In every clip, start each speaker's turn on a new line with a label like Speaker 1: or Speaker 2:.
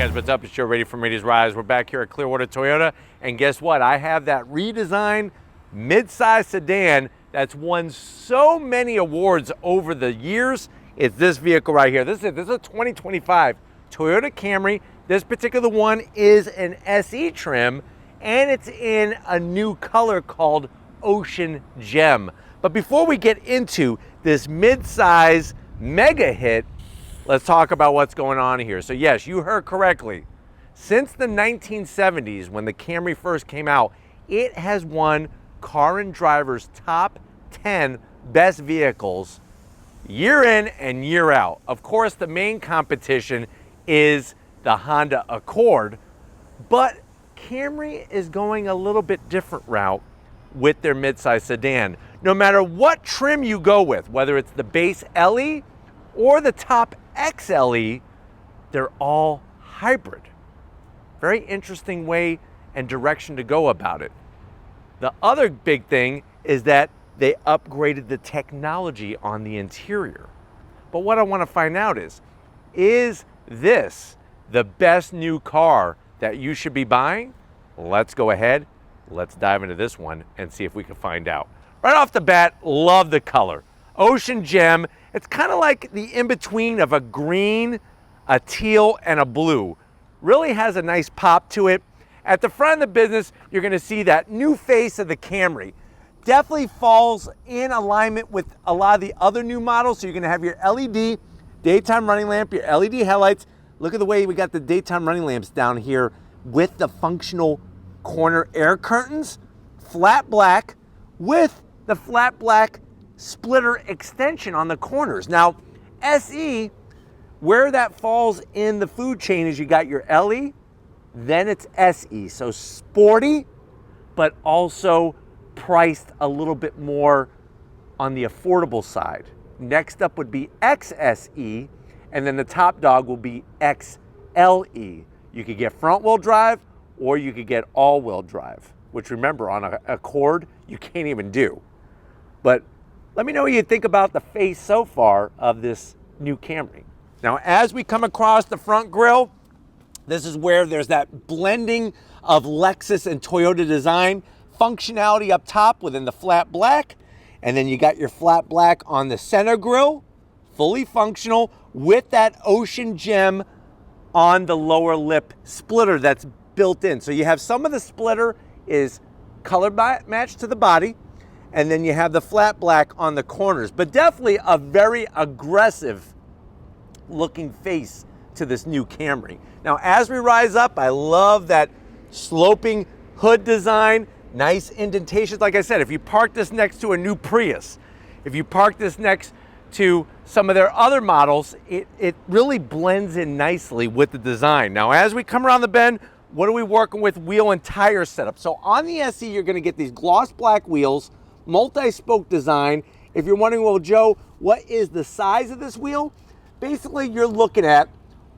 Speaker 1: Guys, what's up? It's Joe Ready from Ready's Rise. We're back here at Clearwater Toyota, and guess what? I have that redesigned mid-size sedan that's won so many awards over the years. It's this vehicle right here. This is a 2025 Toyota Camry. This particular one is an SE trim, and it's in a new color called Ocean Gem. But before we get into this mid-size mega hit, let's talk about what's going on here. So yes, you heard correctly. Since the 1970s, when the Camry first came out, it has won Car and Driver's top 10 best vehicles year in and year out. Of course, the main competition is the Honda Accord, but Camry is going a little bit different route with their midsize sedan. No matter what trim you go with, whether it's the base LE or the top XLE, they're all hybrid. Very interesting way and direction to go about it. The other big thing is that they upgraded the technology on the interior. But what I want to find out is this the best new car that you should be buying? Let's go ahead, let's dive into this one and see if we can find out. Right off the bat, love the color. Ocean Gem. It's kind of like the in-between of a green, a teal, and a blue. Really has a nice pop to it. At the front of the business, you're gonna see that new face of the Camry. Definitely falls in alignment with a lot of the other new models. So you're gonna have your LED daytime running lamp, your LED headlights. Look at the way we got the daytime running lamps down here with the functional corner air curtains. Flat black with the flat black splitter extension on the corners. Now, SE, where that falls in the food chain is you got your LE, then it's SE. So sporty, but also priced a little bit more on the affordable side. Next up would be XSE, and then the top dog will be XLE. You could get front wheel drive or you could get all wheel drive, which remember on an Accord, you can't even do. But let me know what you think about the face so far of this new Camry. Now, as we come across the front grille, this is where there's that blending of Lexus and Toyota design. Functionality up top within the flat black, and then you got your flat black on the center grille, fully functional with that Ocean Gem on the lower lip splitter that's built in. So you have some of the splitter is color matched to the body, and then you have the flat black on the corners, but definitely a very aggressive looking face to this new Camry. Now, as we rise up, I love that sloping hood design, nice indentations. Like I said, if you park this next to a new Prius, if you park this next to some of their other models, it really blends in nicely with the design. Now, as we come around the bend, what are we working with wheel and tire setup? So on the SE, you're gonna get these gloss black wheels, multi-spoke design. If you're wondering, well, Joe, what is the size of this wheel? Basically, you're looking at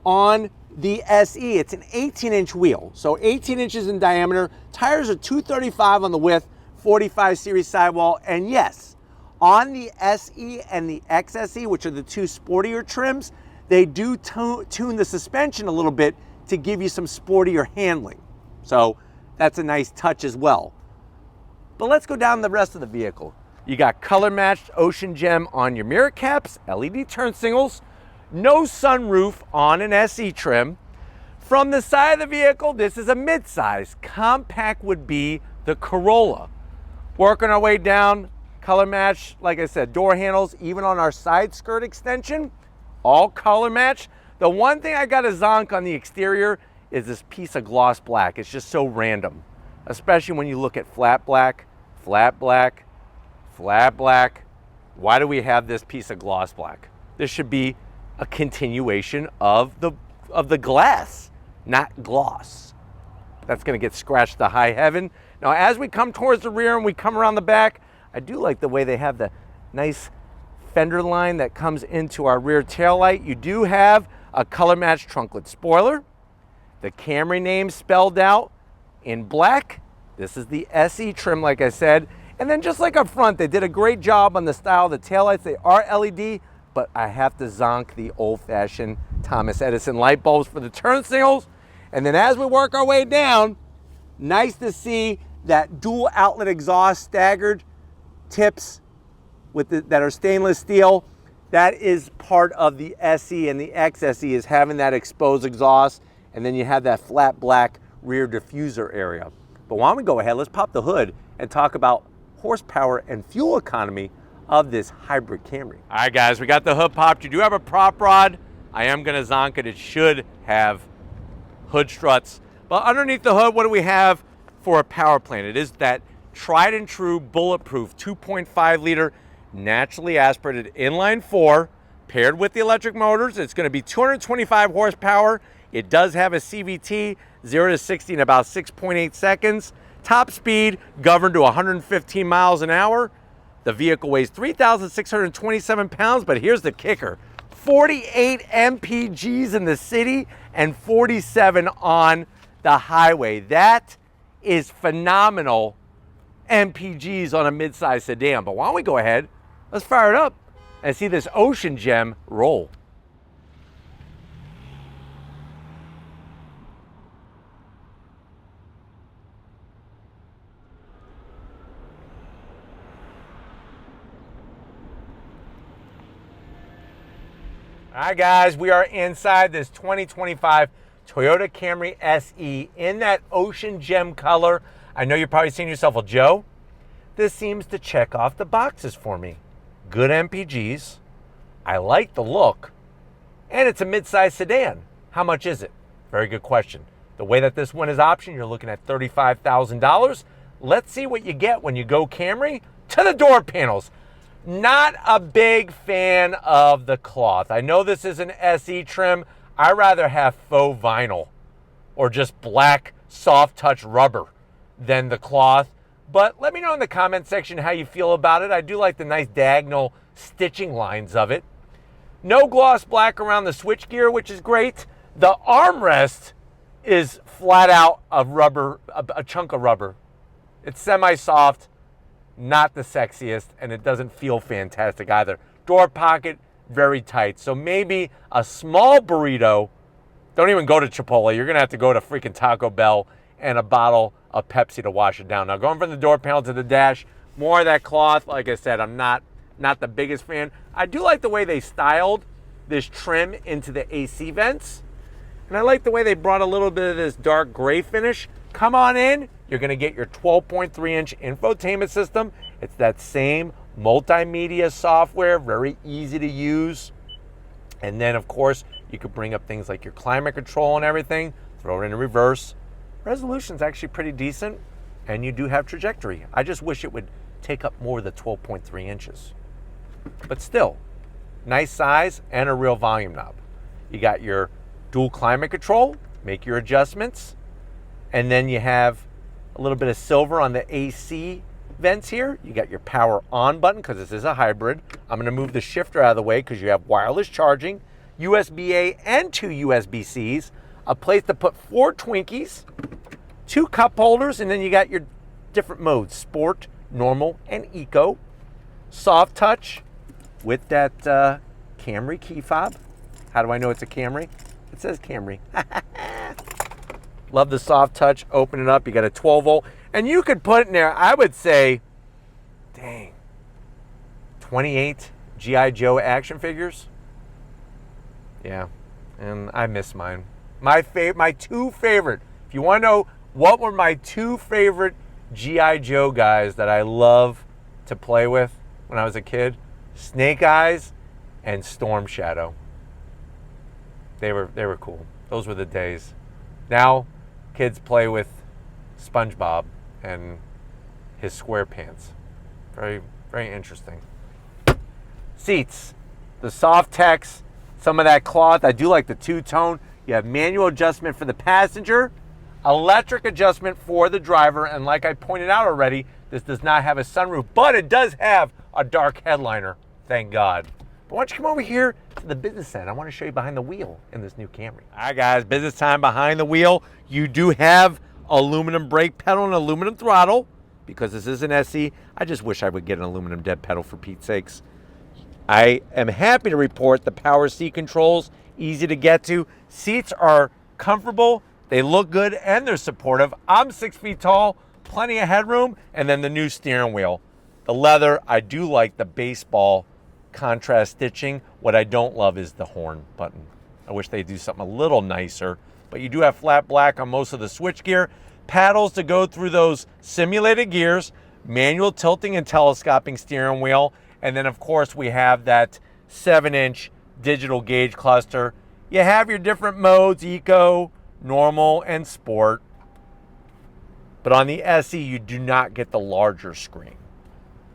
Speaker 1: on the SE, it's an 18-inch wheel. So 18 inches in diameter. Tires are 235 on the width, 45 series sidewall. And yes, on the SE and the XSE, which are the two sportier trims, they do tune the suspension a little bit to give you some sportier handling. So that's a nice touch as well. But let's go down the rest of the vehicle. You got color matched Ocean Gem on your mirror caps, LED turn signals, no sunroof on an SE trim. From the side of the vehicle, this is a mid-size. Compact would be the Corolla. Working our way down, color match, like I said, door handles, even on our side skirt extension, all color match. The one thing I got to zonk on the exterior is this piece of gloss black. It's just so random, especially when you look at flat black, flat black, flat black. Why do we have this piece of gloss black? This should be a continuation of the glass, not gloss. That's gonna get scratched to high heaven. Now, as we come towards the rear and we come around the back, I do like the way they have the nice fender line that comes into our rear taillight. You do have a color matched trunklet spoiler. The Camry name spelled out in black. This is the SE trim, like I said. And then just like up front, they did a great job on the style of the taillights. They are LED, but I have to zonk the old-fashioned Thomas Edison light bulbs for the turn signals. And then as we work our way down, nice to see that dual outlet exhaust staggered tips that are stainless steel. That is part of the SE, and the XSE is having that exposed exhaust, and then you have that flat black rear diffuser area. But why don't we go ahead, let's pop the hood and talk about horsepower and fuel economy of this hybrid Camry. All right, guys, we got the hood popped. You do have a prop rod. I am gonna zonk it. It should have hood struts. But underneath the hood, what do we have for a power plant? It is that tried and true bulletproof 2.5 liter naturally aspirated inline four paired with the electric motors. It's going to be 225 horsepower. It does have a CVT, 0 to 60 in about 6.8 seconds. Top speed governed to 115 miles an hour. The vehicle weighs 3,627 pounds, but here's the kicker. 48 mpgs in the city and 47 on the highway. That is phenomenal mpgs on a midsize sedan. But why don't we go ahead, let's fire it up and see this ocean gem roll. All right, guys, we are inside this 2025 Toyota Camry SE in that ocean gem color. I know you're probably saying to yourself, well, Joe, this seems to check off the boxes for me. Good MPGs, I like the look, and it's a midsize sedan. How much is it? Very good question. The way that this one is optioned, you're looking at $35,000. Let's see what you get when you go Camry to the door panels. Not a big fan of the cloth. I know this is an SE trim. I rather have faux vinyl or just black soft touch rubber than the cloth. But let me know in the comment section how you feel about it. I do like the nice diagonal stitching lines of it. No gloss black around the switchgear, which is great. The armrest is flat out of rubber, a chunk of rubber. It's semi-soft, not the sexiest, and it doesn't feel fantastic either. Door pocket, very tight. So maybe a small burrito. Don't even go to Chipotle. You're gonna have to go to freaking Taco Bell and a bottle of Pepsi to wash it down. Now going from the door panel to the dash, more of that cloth. Like I said, I'm not the biggest fan. I do like the way they styled this trim into the AC vents. And I like the way they brought a little bit of this dark gray finish. Come on in, you're gonna get your 12.3-inch infotainment system. It's that same multimedia software, very easy to use. And then of course, you could bring up things like your climate control and everything, throw it in reverse. Resolution's actually pretty decent, and you do have trajectory. I just wish it would take up more of the 12.3 inches. But still, nice size and a real volume knob. You got your dual climate control, make your adjustments, and then you have a little bit of silver on the AC vents here. You got your power on button because this is a hybrid. I'm going to move the shifter out of the way because you have wireless charging, USB-A and 2 USB-Cs, a place to put 4 Twinkies, 2 cup holders, and then you got your different modes, sport, normal, and eco. Soft touch with that Camry key fob. How do I know it's a Camry? It says Camry. Love the soft touch. Open it up. You got a 12 volt. And you could put in there, I would say, dang, 28 G.I. Joe action figures. Yeah, and I miss mine. My two favorite, if you want to know what were my 2 favorite G.I. Joe guys that I love to play with when I was a kid, Snake Eyes and Storm Shadow. They were cool. Those were the days. Now, kids play with SpongeBob and his SquarePants. Very, very interesting. Seats, the soft text, some of that cloth. I do like the two-tone. You have manual adjustment for the passenger, electric adjustment for the driver, and like I pointed out already, this does not have a sunroof, but it does have a dark headliner, thank God. But why don't you come over here to the business end? I want to show you behind the wheel in this new Camry. All right, guys, business time behind the wheel. You do have aluminum brake pedal and aluminum throttle because this is an SE. I just wish I would get an aluminum dead pedal for Pete's sakes. I am happy to report the power seat controls, easy to get to. Seats are comfortable. They look good and they're supportive. I'm 6 feet tall, plenty of headroom, and then the new steering wheel. The leather, I do like the baseball contrast stitching. What I don't love is the horn button. I wish they'd do something a little nicer, but you do have flat black on most of the switchgear. Paddles to go through those simulated gears, manual tilting and telescoping steering wheel, and then of course we have that 7-inch digital gauge cluster. You have your different modes, eco, normal, and sport. But on the SE, you do not get the larger screen.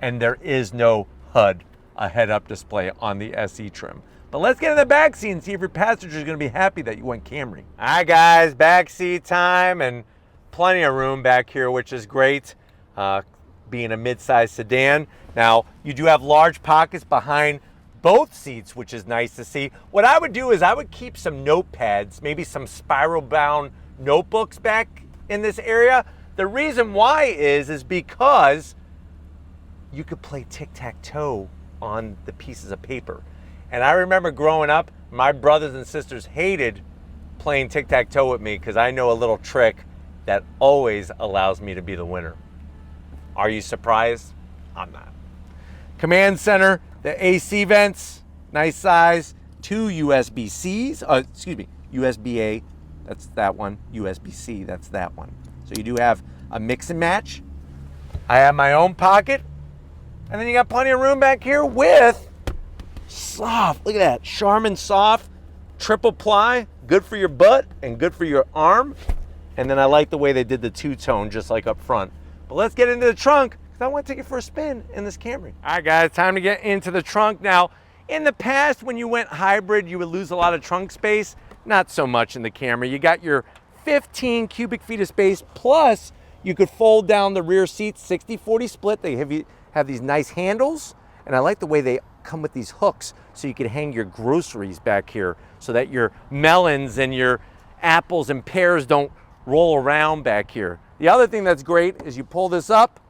Speaker 1: And there is no HUD, a head-up display on the SE trim. But let's get in the back seat and see if your passenger is going to be happy that you went Camry. All right, guys, back seat time, and plenty of room back here, which is great, being a mid-size sedan. Now, you do have large pockets behind both seats, which is nice to see. What I would do is I would keep some notepads, maybe some spiral-bound notebooks back in this area. The reason why is because you could play tic-tac-toe on the pieces of paper. And I remember growing up, my brothers and sisters hated playing tic-tac-toe with me because I know a little trick that always allows me to be the winner. Are you surprised? I'm not. Command center, the AC vents, nice size, 2 USB-Cs, USB-A, that's that one, USB-C, that's that one. So you do have a mix and match. I have my own pocket, and then you got plenty of room back here with soft, look at that, Charmin Soft, triple ply, good for your butt and good for your arm. And then I like the way they did the two-tone just like up front. But let's get into the trunk, because I want to take it for a spin in this Camry. All right, guys, time to get into the trunk. Now, in the past, when you went hybrid, you would lose a lot of trunk space. Not so much in the Camry. You got your 15 cubic feet of space, plus you could fold down the rear seats, 60-40 split. They have these nice handles, and I like the way they come with these hooks so you could hang your groceries back here so that your melons and your apples and pears don't roll around back here. The other thing that's great is you pull this up,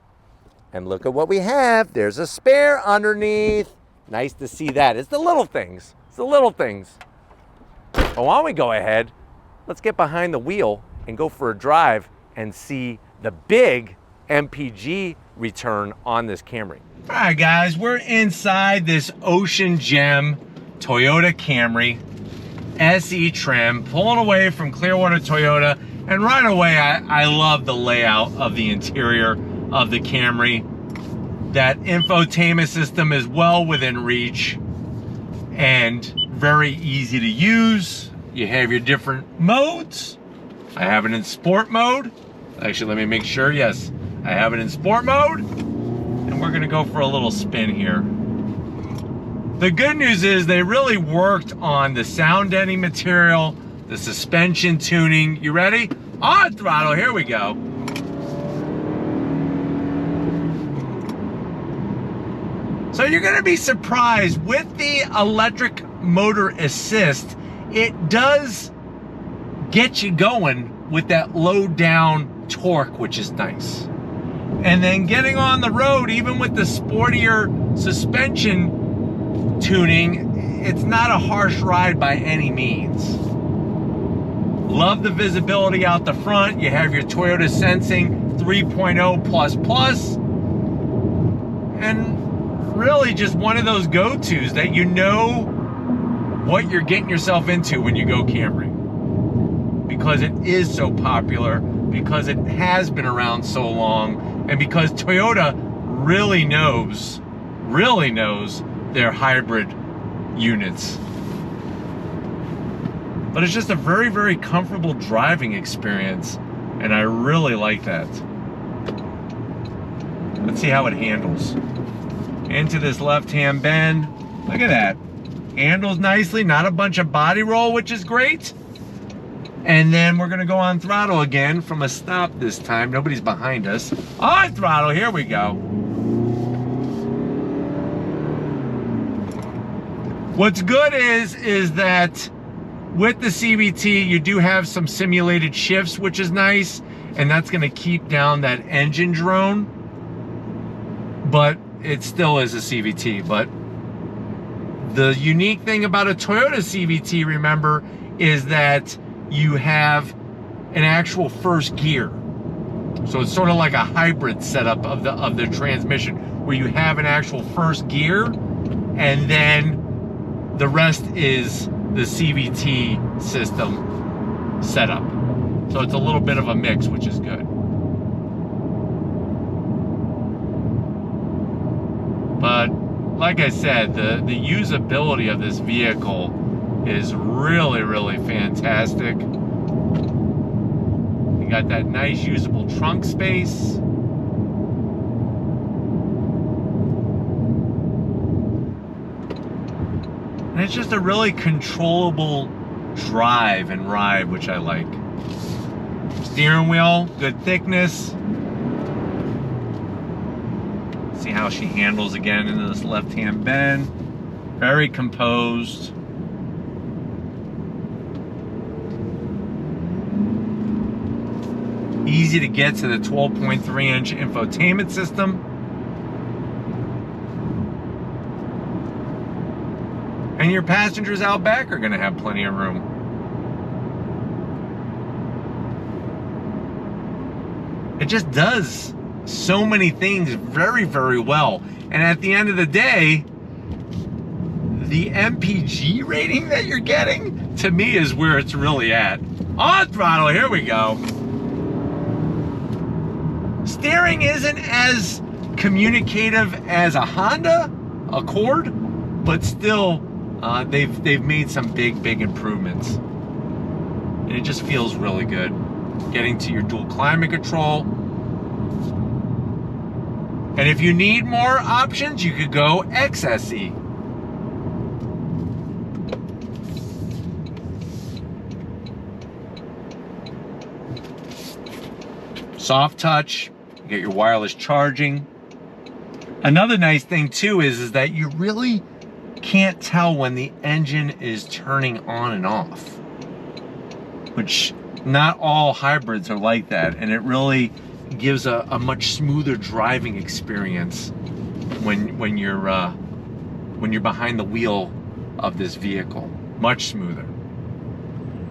Speaker 1: and look at what we have. There's a spare underneath. Nice to see that. It's the little things. It's the little things. But why don't we go ahead, let's get behind the wheel and go for a drive and see the big MPG return on this Camry. All right, guys, we're inside this Ocean Gem Toyota Camry SE trim, pulling away from Clearwater Toyota. And right away, I love the layout of the interior of the Camry. That infotainment system is well within reach and very easy to use. You have your different modes. I have it in sport mode. Actually, let me make sure. Yes, I have it in sport mode. And we're gonna go for a little spin here. The good news is they really worked on the sound deadening material, the suspension tuning. You ready? On throttle, here we go. So you're gonna be surprised with the electric motor assist, it does get you going with that low down torque, which is nice. And then getting on the road, even with the sportier suspension tuning, it's not a harsh ride by any means. Love the visibility out the front. You have your Toyota Sensing 3.0++. And really just one of those go-tos that you know what you're getting yourself into when you go Camry. Because it is so popular, because it has been around so long, and because Toyota really knows their hybrid units. But it's just a very, very comfortable driving experience, and I really like that. Let's see how it handles. Into this left-hand bend. Look at that. Handles nicely, not a bunch of body roll, which is great. And then we're gonna go on throttle again from a stop this time. Nobody's behind us. On throttle, here we go. What's good is that with the CVT, you do have some simulated shifts, which is nice, and that's gonna keep down that engine drone, but it still is a CVT. But the unique thing about a Toyota CVT, remember, is that you have an actual first gear. So it's sort of like a hybrid setup of the transmission, where you have an actual first gear, and then the rest is the CVT system setup. So it's a little bit of a mix, which is good. But like I said, the usability of this vehicle is really, really fantastic. You got that nice usable trunk space. And it's just a really controllable drive and ride, which I like. Steering wheel, good thickness. See how she handles again into this left-hand bend. Very composed. Easy to get to the 12.3-inch infotainment system. And your passengers out back are going to have plenty of room. It just does so many things very, very well. And at the end of the day, the MPG rating that you're getting, to me, is where it's really at. On throttle, here we go. Steering isn't as communicative as a Honda Accord, but still, they've made some big improvements. And it just feels really good. Getting to your dual climate control. And if you need more options, you could go XSE. Soft touch, you get your wireless charging. Another nice thing too is that you really can't tell when the engine is turning on and off, which not all hybrids are like that, and it really gives a much smoother driving experience when you're behind the wheel of this vehicle. Much smoother.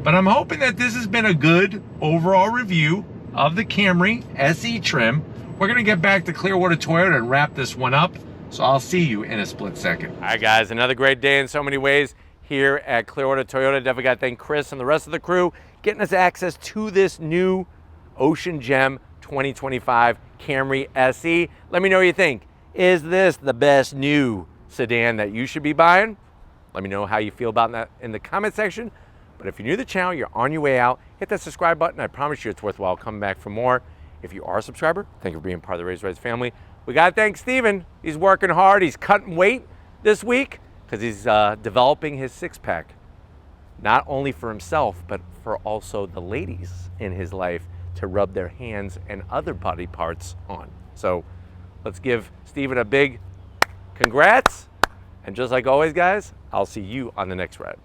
Speaker 1: But I'm hoping that this has been a good overall review of the Camry SE trim. We're gonna get back to Clearwater Toyota and wrap this one up, so I'll see you in a split second. All right guys, another great day in so many ways here at Clearwater Toyota. Definitely got to thank Chris and the rest of the crew getting us access to this new Ocean Gem 2025 Camry SE. Let me know what you think. Is this the best new sedan that you should be buying? Let me know how you feel about that in the comment section. But if you're new to the channel, you're on your way out, hit that subscribe button. I promise you it's worthwhile coming back for more. If you are a subscriber, thank you for being part of the Raised Rides family. We got to thank Steven. He's working hard. He's cutting weight this week because he's developing his six-pack, not only for himself, but for also the ladies in his life to rub their hands and other body parts on. So let's give Steven a big congrats. And just like always, guys, I'll see you on the next ride.